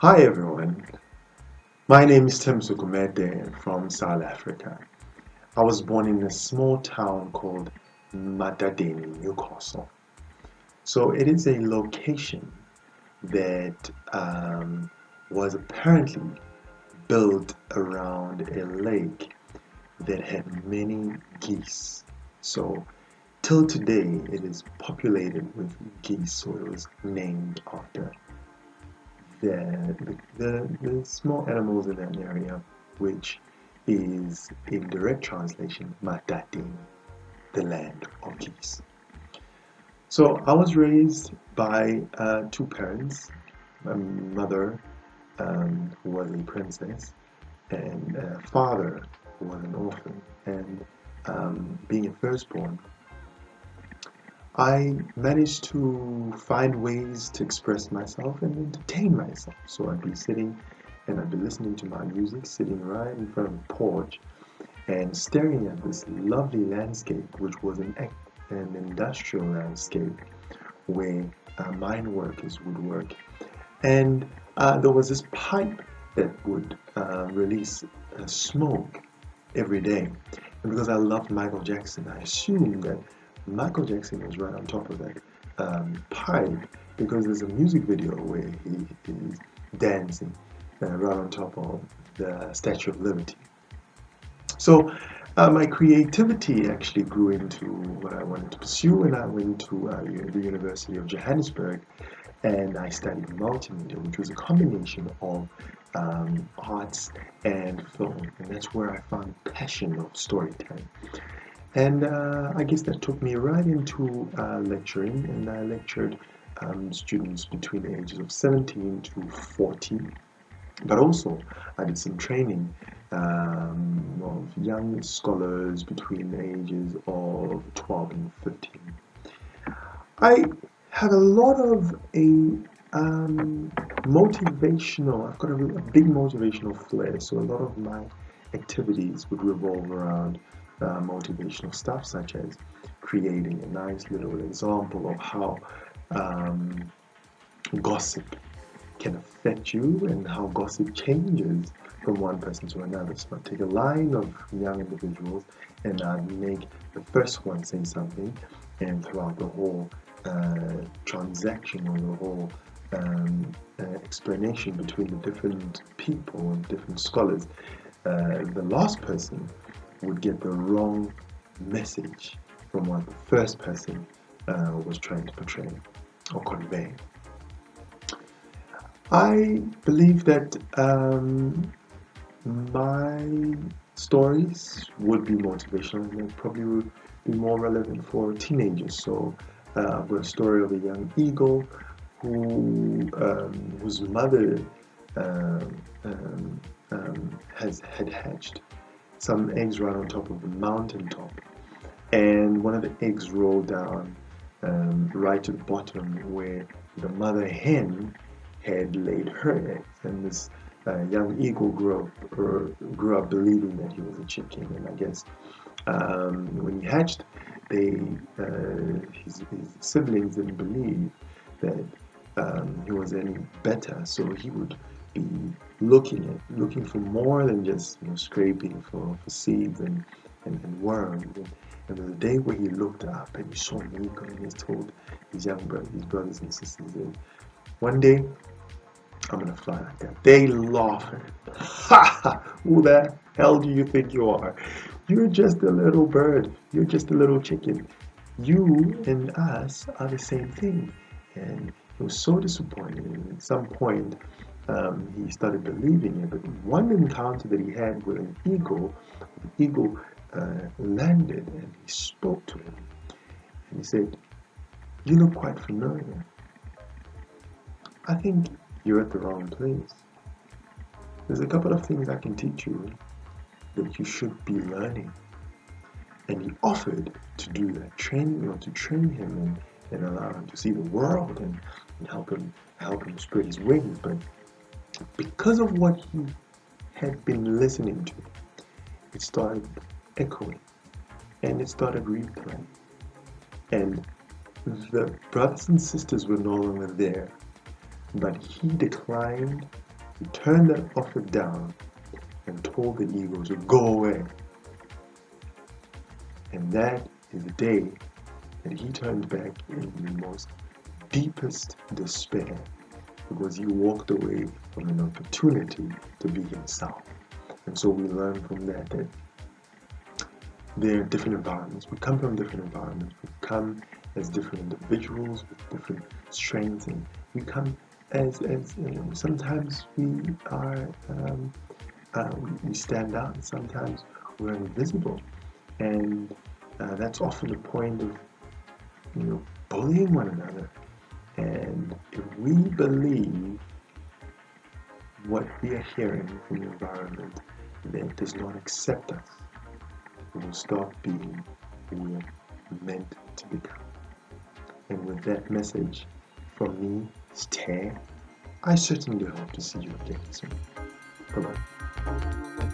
Hi everyone, my name is Tim Sukumede from South Africa. I was born in a small town called Matadeni, Newcastle. So it is a location that was apparently built around a lake that had many geese. So till today it is populated with geese, so it was named after the small animals in that area, which is in direct translation Matatin, the land of geese. So I was raised by two parents. My mother, who was a princess, and father, who was an orphan. And being a firstborn, I managed to find ways to express myself and entertain myself. So I'd be sitting and I'd be listening to my music, sitting right in front of the porch and staring at this lovely landscape, which was an industrial landscape where mine workers would work. And there was this pipe that would release smoke every day. And because I loved Michael Jackson, I assumed that Michael Jackson was right on top of that pipe because there's a music video where he is dancing right on top of the Statue of Liberty. So my creativity actually grew into what I wanted to pursue, and I went to the University of Johannesburg and I studied multimedia, which was a combination of arts and film, and that's where I found passion of storytelling. And I guess that took me right into lecturing, and I lectured students between the ages of 17 to 40. But also, I did some training of young scholars between the ages of 12 and 15. I have a lot of motivational, I've got a big motivational flair, so a lot of my activities would revolve around motivational stuff, such as creating a nice little example of how um, gossip can affect you and how gossip changes from one person to another. So I take a line of young individuals and I make the first one say something, and throughout the whole transaction or the whole explanation between the different people and different scholars, the last person would get the wrong message from what the first person was trying to portray or convey. I believe that my stories would be motivational and they probably would be more relevant for teenagers. So I've got a story of a young eagle whose mother um, um, had hatched some eggs right on top of the mountaintop, and one of the eggs rolled down right to the bottom where the mother hen had laid her eggs, and this young eagle grew up believing that he was a chicken, and I guess when he hatched, his siblings didn't believe that he was any better, so he would be looking for more than just scraping for seeds and worms. And there was a day where he looked up and he saw an eagle, and he told his brothers and sisters that one day I'm gonna fly like that. They laugh at him. Ha ha! Who the hell do you think you are? You're just a little bird. You're just a little chicken. You and us are the same thing. And he was so disappointed. And at some point, he started believing it. But one encounter that he had with an eagle, the eagle landed and he spoke to him. And he said, "You look quite familiar. I think you're at the wrong place. There's a couple of things I can teach you that you should be learning." And he offered to do that training, to train him and allow him to see the world and help him spread his wings. But because of what he had been listening to, it started echoing and it started replaying. And the brothers and sisters were no longer there, but he declined He turned that offer down and told the ego to go away. And that is the day that he turned back in the most deepest despair, because he walked away from an opportunity to be himself. And so we learn from that there are different environments. We come from different environments. We come as different individuals with different strengths, and we come as sometimes we are we stand out, and sometimes we're invisible, and that's often the point of bullying one another. And if we believe what we are hearing from the environment that does not accept us, we will stop being who we're meant to become. And with that message from me, Sthe, I certainly hope to see you again soon. Bye-bye.